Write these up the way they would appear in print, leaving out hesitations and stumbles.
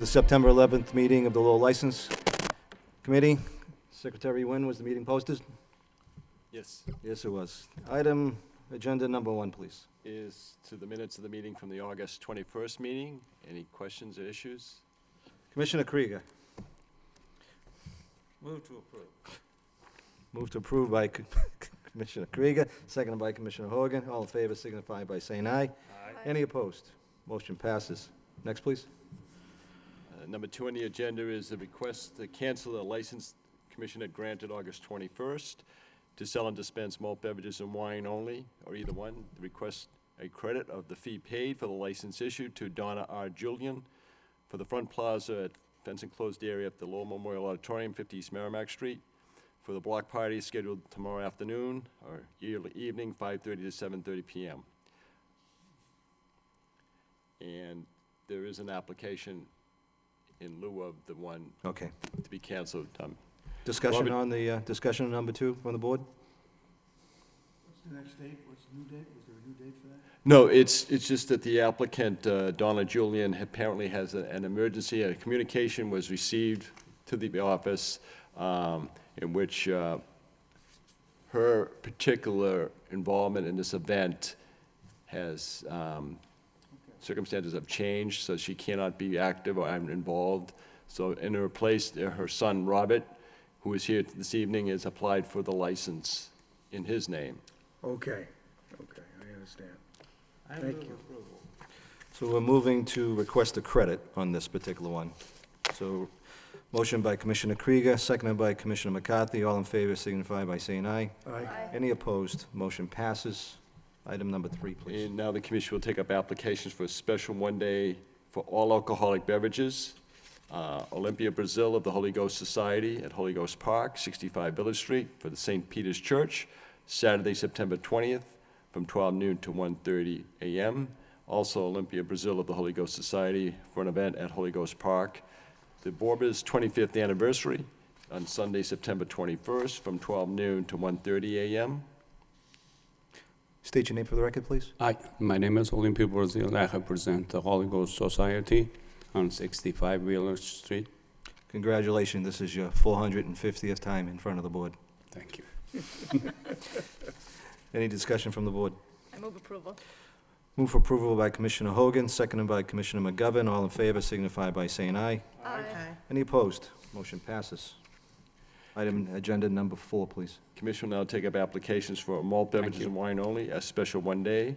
The September 11th meeting of the Lowell License Committee. Secretary Nguyen, was the meeting posted? Yes, Yes, it was. Item, agenda number 1, please. is to the minutes of the meeting from the August 21st meeting. Any questions or issues? Commissioner Krieger. Move to approve. Move to approve by Commissioner Krieger, seconded by Commissioner Horgan. All in favor signify by saying aye. Aye. Any opposed? Motion passes. Next, please. Number 2 on the agenda is a request to cancel a license Commissioner granted August 21st to sell and dispense malt beverages and wine only, or either one. Request a credit of the fee paid for the license issued to Donna R. Julian for the front plaza at fence enclosed area at the Lowell Memorial Auditorium, 50 East Merrimack Street, for the block party scheduled tomorrow afternoon or yearly evening, 5:30 to 7:30 p.m. And there is an application in lieu of the one Okay. to be canceled. Discussion Robert- on the, discussion on number 2 from the board? What's the next date? What's the new date? Was there a new date for that? No, it's just that the applicant, Donna Julian, apparently has an emergency. A communication was received to the office in which her particular involvement in this event has, circumstances have changed, so she cannot be active or involved. So in her place, her son, Robert, who is here this evening, has applied for the license in his name. Okay, I understand. Thank you. So we're moving to request a credit on this particular one. So, motion by Commissioner Krieger, seconded by Commissioner McCarthy. All in favor signify by saying aye. Aye. Any opposed? Motion passes. Item number 3, please. And now the commission will take up applications for a special one-day for all alcoholic beverages. Olympia Brazil of the Holy Ghost Society at Holy Ghost Park, 65 Village Street, for the St. Peter's Church, Saturday, September 20th, from 12 noon to 1:30 a.m. Also Olympia Brazil of the Holy Ghost Society for an event at Holy Ghost Park. The Borba's 25th anniversary on Sunday, September 21st, from 12 noon to 1:30 a.m. State your name for the record, please. Hi, my name is Olympia Brazil. I represent the Holy Ghost Society on 65 Wheeler Street. Congratulations, this is your 450th time in front of the board. Thank you. Any discussion from the board? I move approval. Move for approval by Commissioner Hogan, seconded by Commissioner McGovern. All in favor signify by saying aye. Aye. Any opposed? Motion passes. Item agenda number 4, please. Commission will now take up applications for malt beverages you. and wine only, a special one-day.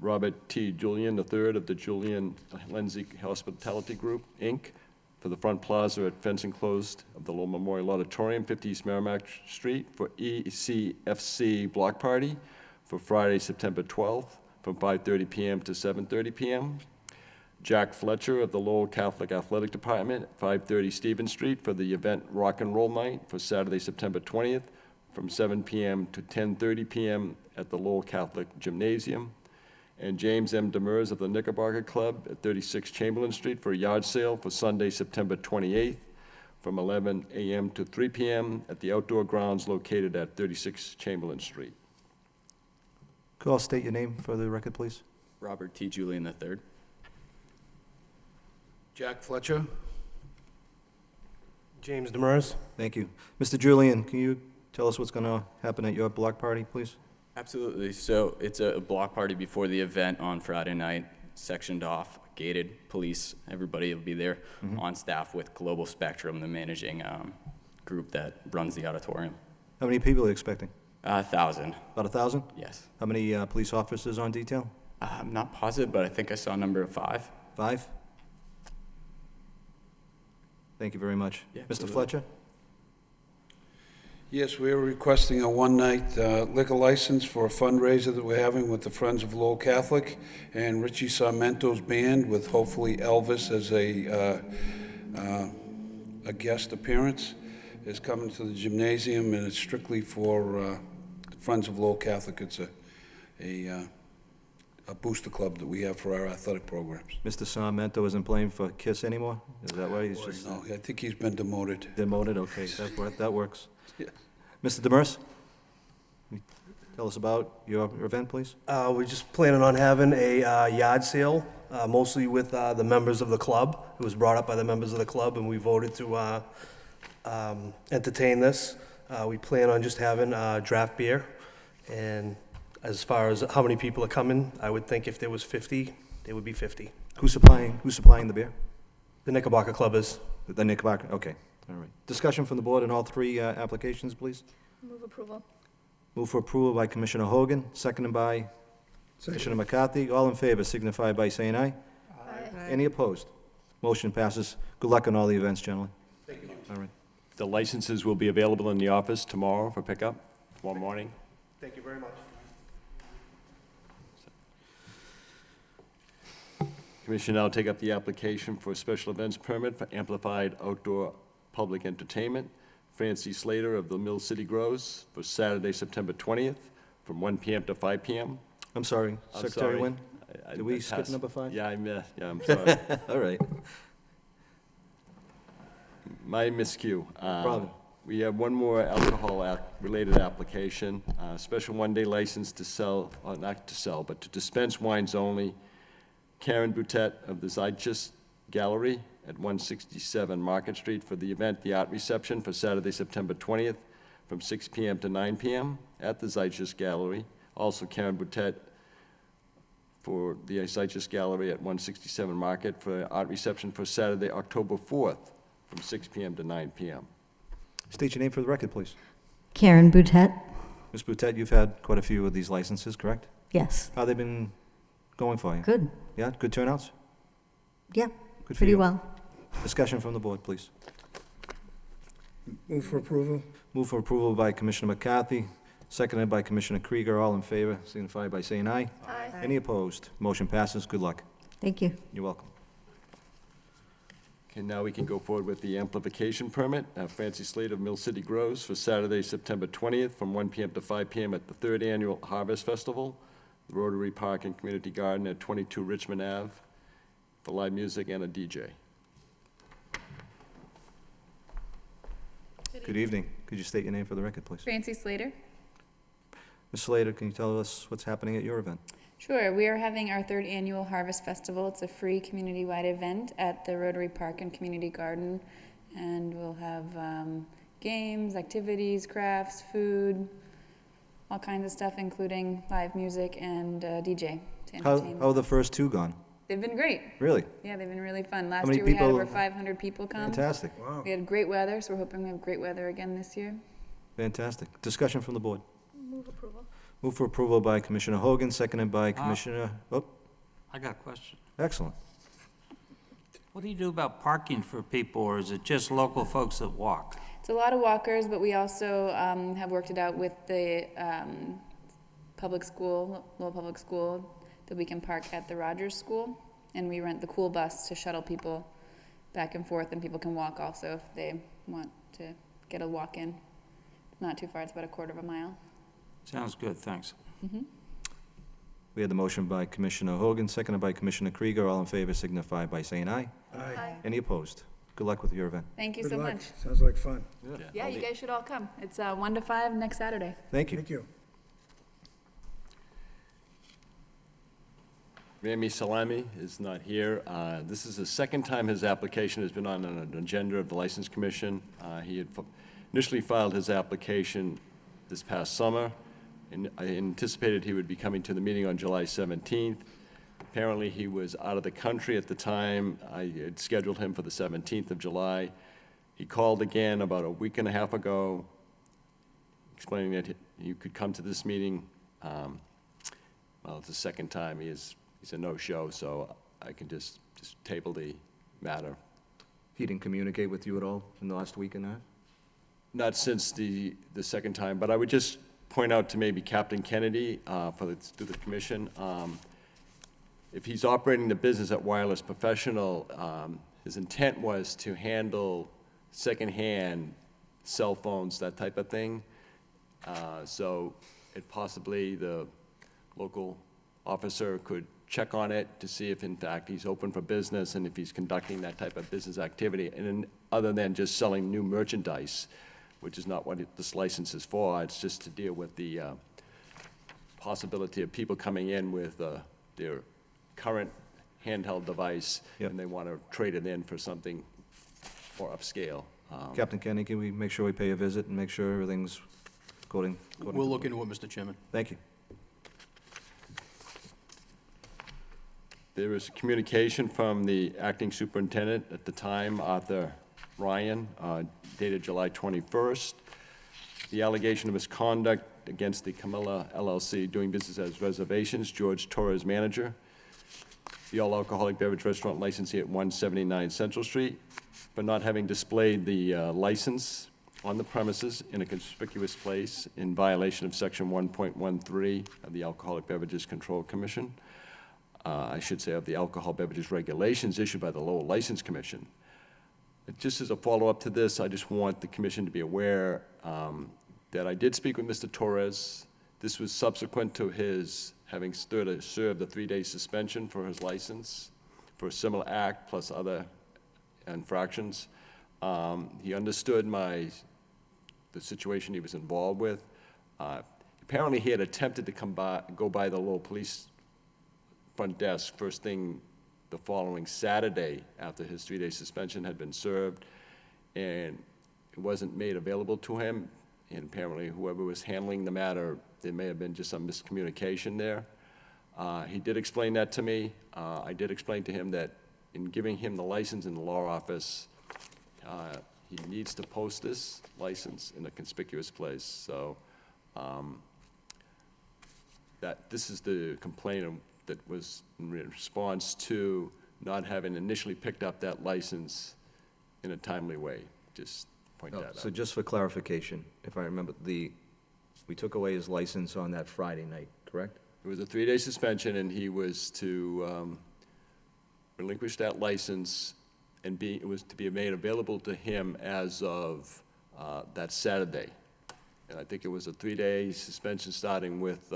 Robert T. Julian III of the Julian Lindsay Hospitality Group, Inc., for the front plaza at fence enclosed of the Lowell Memorial Auditorium, 50 East Merrimack Street, for ECFC Block Party for Friday, September 12th, from 5:30 p.m. to 7:30 p.m. Jack Fletcher of the Lowell Catholic Athletic Department, 530 Stevens Street, for the event Rock and Roll Night for Saturday, September 20th, from 7 p.m. to 10:30 p.m. at the Lowell Catholic Gymnasium. And James M. Demers of the Knickerbocker Club at 36 Chamberlain Street for a yard sale for Sunday, September 28th, from 11 a.m. to 3 p.m. at the outdoor grounds located at 36 Chamberlain Street. Could all state your name for the record, please? Robert T. Julian III. Jack Fletcher? James Demers. Thank you. Mr. Julian, can you tell us what's going to happen at your block party, please? Absolutely. So it's a block party before the event on Friday night, sectioned off, gated, police, everybody will be there on staff with Global Spectrum, the managing group that runs the auditorium. How many people are you expecting? 1,000, About 1,000? yes. How many police officers on detail? I'm not positive, but I think I saw a number of 5. 5? Thank you very much. Yeah, Mr. absolutely. Fletcher? Yes, we are requesting a one-night liquor license for a fundraiser that we're having with the Friends of Lowell Catholic and Richie Sarmento's band, with hopefully Elvis as a guest appearance, is coming to the gymnasium, and it's strictly for Friends of Lowell Catholic. It's a booster club that we have for our athletic programs. Mr. Sarmento isn't playing for KISS anymore? Is that why he's Boy, just no, I think he's been demoted. demoted? Okay, that works. Yeah. Mr. Demers? Can you tell us about your event, please? We're just planning on having a yard sale mostly with the members of the club. It was brought up by the members of the club, and we voted to entertain this. We plan on just having draft beer, and as far as how many people are coming, I would think if there was 50, there would be 50. Who's supplying the beer? The Knickerbocker Club is. The Knickerbocker, okay, all right. Discussion from the board on all three applications, please. Move approval. Move for approval by Commissioner Hogan, seconded by Commissioner McCarthy. All in favor signify by saying aye. Aye. Any opposed? Motion passes. Good luck on all the events, gentlemen. Thank you. All right. The licenses will be available in the office tomorrow for pickup, tomorrow morning. Thank you very much. Commission now take up the application for a special events permit for amplified outdoor public entertainment. Francie Slater of the Mill City Grows for Saturday, September 20th, from 1 PM to 5 PM. I'm sorry, I'm Secretary sorry. Wynn? I Did we skip passed. number 5? Yeah, I'm sorry. All right. My miscue. Problem. We have one more alcohol-related application, special one-day license to sell, not to sell, but to dispense wines only. Karen Boutet of the Zeitgeist Gallery at 167 Market Street for the event, The Art Reception, for Saturday, September 20th, from 6 PM to 9 PM at the Zeitgeist Gallery. Also Karen Boutet for the Zeitgeist Gallery at 167 Market for Art Reception for Saturday, October 4th, from 6 PM to 9 PM. State your name for the record, please. Karen Boutet? Ms. Boutet, you've had quite a few of these licenses, correct? Yes. How they been going for you? Good. Yeah, good turnouts? Yeah, Good for pretty you. well. Discussion from the board, please. Move for approval? Move for approval by Commissioner McCarthy, seconded by Commissioner Krieger. All in favor signify by saying aye. Aye. Any opposed? Motion passes. Good luck. Thank you. You're welcome. Okay, now we can go forward with the amplification permit. Francie Slate of Mill City Grows for Saturday, September 20th, from 1 PM to 5 PM at the 3rd Annual Harvest Festival, the Rotary Park and Community Garden at 22 Richmond Ave, for live music and a DJ. Good evening. Could you state your name for the record, please? Francie Slater. Ms. Slater, can you tell us what's happening at your event? Sure, we are having our 3rd annual Harvest Festival. It's a free community-wide event at the Rotary Park and Community Garden. And we'll have games, activities, crafts, food, all kinds of stuff, including live music and DJ to entertain. How are the first two gone? They've been great. Really? Yeah, they've been really fun. Last many year we had people- over 500 people come. Fantastic. Wow. We had great weather, so we're hoping we have great weather again this year. Fantastic. Discussion from the board. Move approval. Move for approval by Commissioner Hogan, seconded by Commissioner, oh, I got a question. excellent. What do you do about parking for people, or is it just local folks that walk? It's a lot of walkers, but we also have worked it out with the public school, Lowell Public School, that we can park at the Rogers School, and we rent the cool bus to shuttle people back and forth, and people can walk also if they want to get a walk in. It's not too far, it's about a quarter of a mile. Sounds good, thanks. We had the motion by Commissioner Hogan, seconded by Commissioner Krieger. All in favor signify by saying aye. Aye. Any opposed? Good luck with your event. Thank you Good so luck. much. Sounds like fun. Yeah, you guys should all come. It's 1 to 5 next Saturday. Thank you. Thank you. Rami Salami is not here. This is the second time his application has been on an agenda of the License Commission. He had initially filed his application this past summer, and I anticipated he would be coming to the meeting on July 17th. Apparently, he was out of the country at the time. I had scheduled him for the 17th of July. He called again about a week and a half ago, explaining that he could come to this meeting. Well, it's the second time. He's a no-show, so I can just table the matter. He didn't communicate with you at all in the last week and a half? Not since the second time, but I would just point out to maybe Captain Kennedy through the commission, if he's operating the business at Wireless Professional, his intent was to handle secondhand cell phones, that type of thing. So it possibly the local officer could check on it to see if in fact he's open for business and if he's conducting that type of business activity. And then, other than just selling new merchandise, which is not what this license is for, it's just to deal with the possibility of people coming in with their current handheld device, Yep. and they want to trade it in for something more upscale. Captain Kenny, can we make sure we pay a visit and make sure everything's according? We'll look into it, Mr. Chairman. Thank you. There was communication from the acting superintendent at the time, Arthur Ryan, dated July 21st. The allegation of misconduct against the Camilla LLC doing business as Reservations, George Torres, manager. The all-alcoholic beverage restaurant licensee at 179 Central Street for not having displayed the license on the premises in a conspicuous place in violation of Section 1.13 of the Alcoholic Beverages Control Commission. I should say of the alcohol beverages regulations issued by the Lowell License Commission. Just as a follow-up to this, I just want the commission to be aware that I did speak with Mr. Torres. This was subsequent to his having served a 3-day suspension for his license for a similar act plus other infractions. He understood the situation he was involved with. Apparently, he had attempted to go by the Lowell Police front desk first thing the following Saturday after his 3-day suspension had been served, and it wasn't made available to him. And apparently, whoever was handling the matter, there may have been just some miscommunication there. He did explain that to me. I did explain to him that in giving him the license in the law office, he needs to post this license in a conspicuous place. So that this is the complaint that was in response to not having initially picked up that license in a timely way. Just point that out. So just for clarification, if I remember, we took away his license on that Friday night, correct? It was a 3-day suspension, and he was to relinquish that license, and it was to be made available to him as of that Saturday. And I think it was a 3-day suspension starting with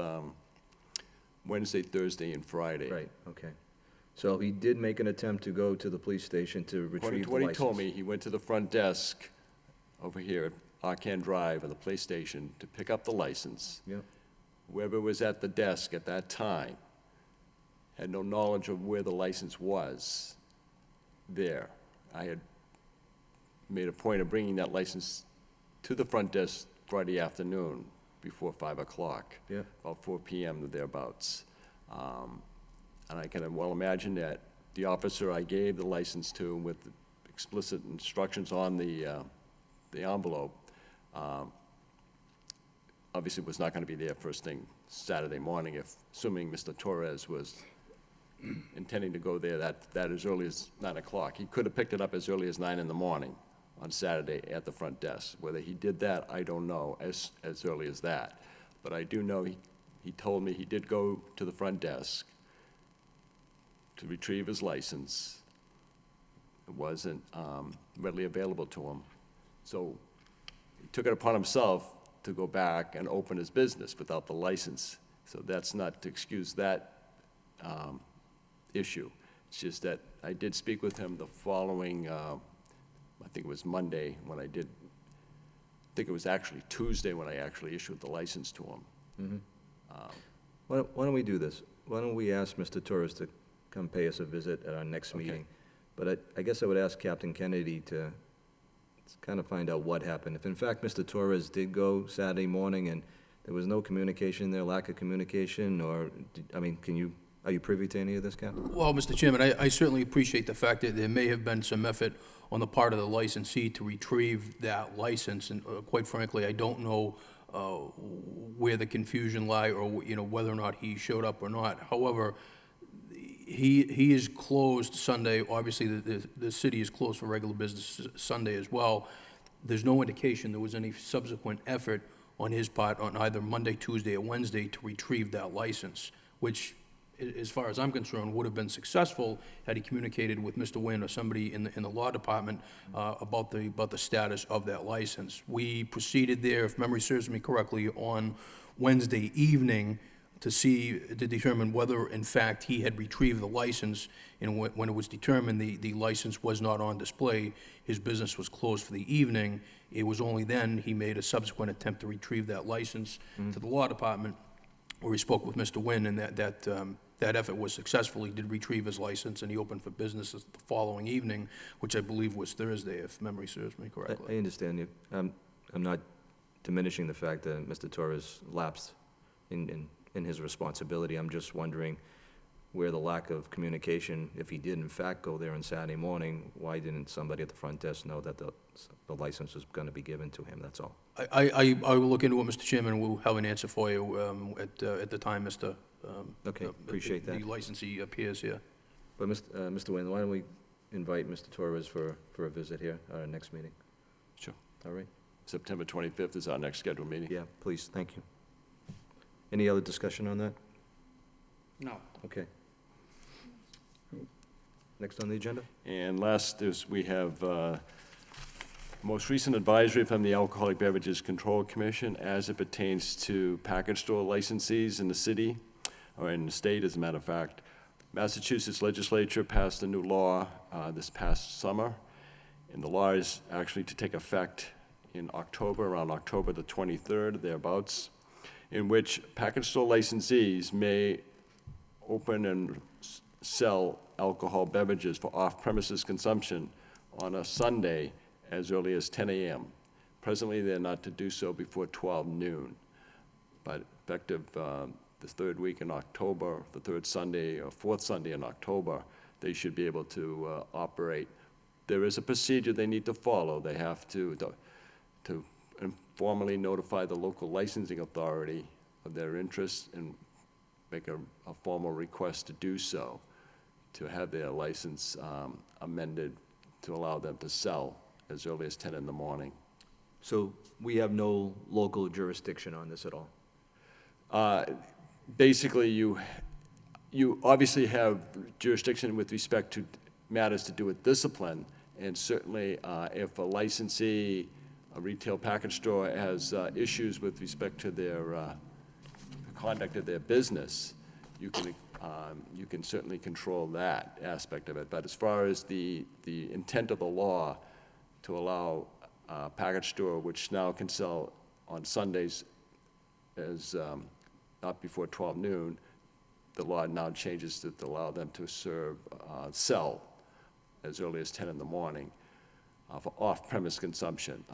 Wednesday, Thursday, and Friday. Right, okay. So he did make an attempt to go to the police station to According retrieve to the what he license. told me, he went to the front desk over here at Arcan Drive or the police station to pick up the license. Yep. Whoever was at the desk at that time had no knowledge of where the license was there. I had made a point of bringing that license to the front desk Friday afternoon before 5 o'clock. Yeah. About 4 p.m. or thereabouts. And I can well imagine that the officer I gave the license to with explicit instructions on the envelope, obviously was not going to be there first thing Saturday morning, assuming Mr. Torres was intending to go there that as early as 9 o'clock. He could have picked it up as early as 9 in the morning on Saturday at the front desk. Whether he did that, I don't know, as early as that. But I do know he told me he did go to the front desk to retrieve his license. It wasn't readily available to him. So he took it upon himself to go back and open his business without the license. So that's not to excuse that issue. It's just that I did speak with him the following, I think it was Monday when I think it was actually Tuesday when I actually issued the license to him. Why don't we do this? Why don't we ask Mr. Torres to come pay us a visit at our next Okay. meeting? But I guess I would ask Captain Kennedy to kind of find out what happened. If in fact Mr. Torres did go Saturday morning and there was no communication there, lack of communication, or, are you privy to any of this, Captain? Well, Mr. Chairman, I certainly appreciate the fact that there may have been some effort on the part of the licensee to retrieve that license, and quite frankly, I don't know where the confusion lie, or, you know, whether or not he showed up or not. However, he is closed Sunday. Obviously, the city is closed for regular business Sunday as well. There's no indication there was any subsequent effort on his part on either Monday, Tuesday, or Wednesday to retrieve that license, which, as far as I'm concerned, would have been successful had he communicated with Mr. Nguyen or somebody in the law department about the status of that license. We proceeded there, if memory serves me correctly, on Wednesday evening to determine whether, in fact, he had retrieved the license, and when it was determined the license was not on display, his business was closed for the evening. It was only then he made a subsequent attempt to retrieve that license to the law department, where he spoke with Mr. Nguyen, and that effort was successful. He did retrieve his license, and he opened for business the following evening, which I believe was Thursday, if memory serves me I correctly. understand you. I'm not diminishing the fact that Mr. Torres lapsed in his responsibility. I'm just wondering where the lack of communication, if he did in fact go there on Saturday morning, why didn't somebody at the front desk know that the license was going to be given to him? That's all. I will look into it, Mr. Chairman, and we'll have an answer for you at the time, Mr. Okay, appreciate that. The licensee appears here. But Mr. Wayne, why don't we invite Mr. Torres for a visit here at our next meeting? Sure. All right? September 25th is our next scheduled meeting. Yeah, please, thank you. Any other discussion on that? No. Okay. Next on the agenda? And last is, we have most recent advisory from the Alcoholic Beverages Control Commission as it pertains to package store licensees in the city, or in the state, as a matter of fact. Massachusetts legislature passed a new law this past summer, and the law is actually to take effect in October, around October the 23rd, thereabouts, in which package store licensees may open and sell alcohol beverages for off-premises consumption on a Sunday as early as 10 a.m. Presently, they're not to do so before 12 noon, but effective the third week in October, the third Sunday or fourth Sunday in October, they should be able to operate. There is a procedure they need to follow. They have to formally notify the local licensing authority of their interest and make a formal request to do so, to have their license amended to allow them to sell as early as 10 in the morning. So we have no local jurisdiction on this at all? Basically, you obviously have jurisdiction with respect to matters to do with discipline, and certainly if a licensee, a retail package store, has issues with respect to their conduct of their business, you can certainly control that aspect of it. But as far as the intent of the law to allow a package store, which now can sell on Sundays as not before 12 noon, the law now changes to allow them to sell as early as 10 in the morning for off-premise consumption.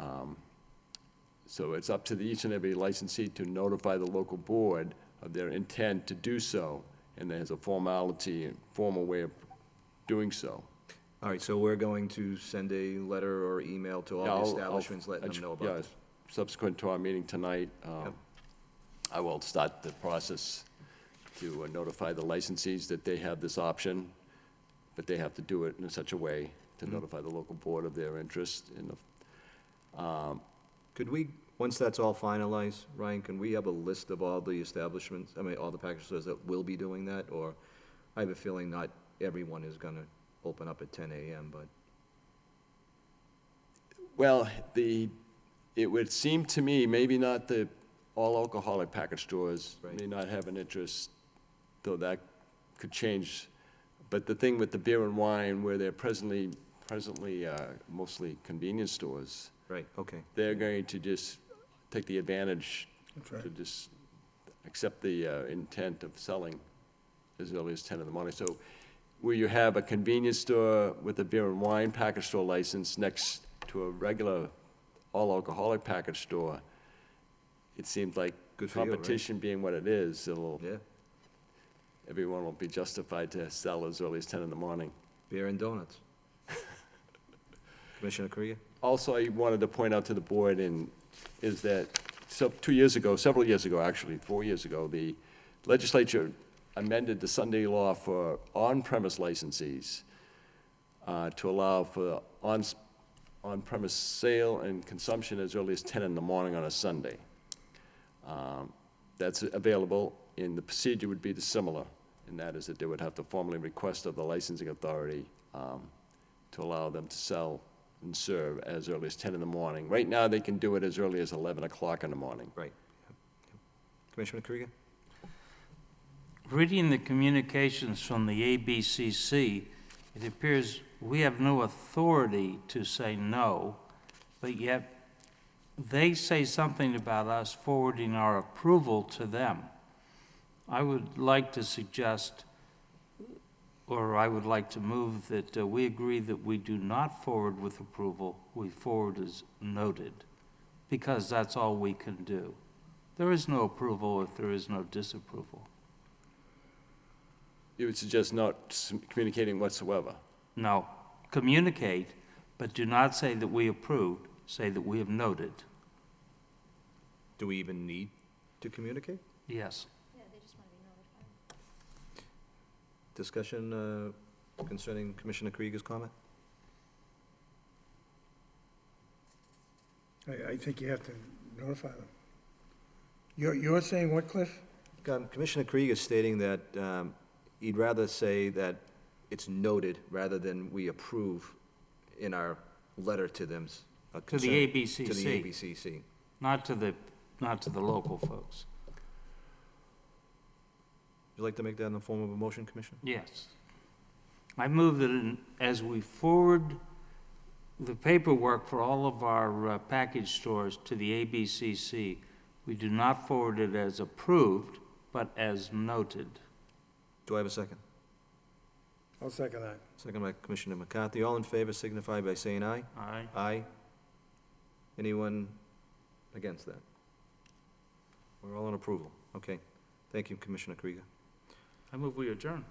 So it's up to each and every licensee to notify the local board of their intent to do so, and there's a formal way of doing so. All right, so we're going to send a letter or email to all the establishments letting them know about this? Subsequent to our meeting tonight, I will start the process to notify the licensees that they have this option, but they have to do it in such a way to notify the local board of their interest in the. Could we, once that's all finalized, Ryan, can we have a list of all the establishments, all the package stores that will be doing that? Or I have a feeling not everyone is gonna open up at 10 a.m., but, Well, it would seem to me, maybe not all alcoholic package stores Right. may not have an interest, though that could change. But the thing with the beer and wine, where they're presently mostly convenience stores, right, okay. they're going to just take the advantage to just accept the intent of selling as early as 10 in the morning. So where you have a convenience store with a beer and wine package store license next to a regular all-alcoholic package store, it seems like Good for you, right? competition being what it is, Yeah, everyone will be justified to sell as early as 10 in the morning. beer and donuts. Commissioner Krieger? Also, I wanted to point out to the board is that several years ago, actually, 4 years ago, the legislature amended the Sunday law for on-premise licensees to allow for on-premise sale and consumption as early as 10 in the morning on a Sunday. That's available, and the procedure would be similar, and that is that they would have to formally request of the licensing authority to allow them to sell and serve as early as 10 in the morning. Right now, they can do it as early as 11 o'clock in the morning. Right. Commissioner Krieger? Reading the communications from the ABCC, it appears we have no authority to say no, but yet they say something about us forwarding our approval to them. I would like to suggest or I would like to move that we agree that we do not forward with approval, we forward as noted, because that's all we can do. There is no approval if there is no disapproval. You would suggest not communicating whatsoever? No, communicate, but do not say that we approved, say that we have noted. Do we even need to communicate? Yes. Discussion concerning Commissioner Krieger's comment? I think you have to notify them. You're saying what, Cliff? Commissioner Krieger stating that he'd rather say that it's noted rather than we approve in our letter to them. To the ABCC. To the ABCC. Not to the local folks. Would you like to make that in the form of a motion, Commissioner? Yes. I move that as we forward the paperwork for all of our package stores to the ABCC, we do not forward it as approved, but as noted. Do I have a second? I'll second that. Second by Commissioner McCarthy. All in favor signify by saying aye. Aye. Aye. Anyone against that? We're all in approval. Okay. Thank you, Commissioner Krieger. I move we adjourn.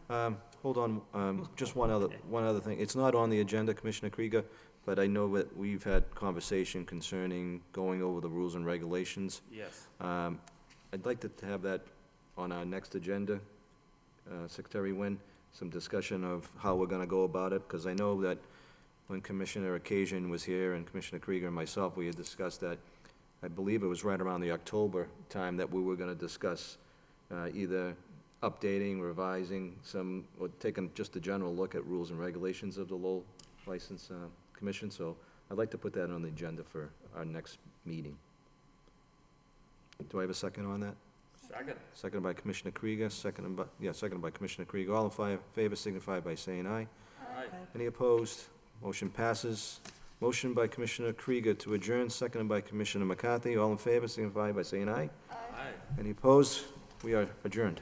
Hold on, just one other thing. It's not on the agenda, Commissioner Krieger, but I know that we've had conversation concerning going over the rules and regulations. Yes. I'd like to have that on our next agenda, Secretary Wynn, some discussion of how we're gonna go about it, because I know that when Commissioner Occasion was here and Commissioner Krieger and myself, we had discussed that, I believe it was right around the October time that we were gonna discuss either updating, revising some, or taking just a general look at rules and regulations of the Lowell License Commission, so I'd like to put that on the agenda for our next meeting. Do I have a second on that? Second. Seconded by Commissioner Krieger, seconded by Commissioner Krieger. All in favor signify by saying aye. Aye. Any opposed? Motion passes. Motion by Commissioner Krieger to adjourn, seconded by Commissioner McCarthy. All in favor signify by saying aye. Aye. Any opposed? We are adjourned.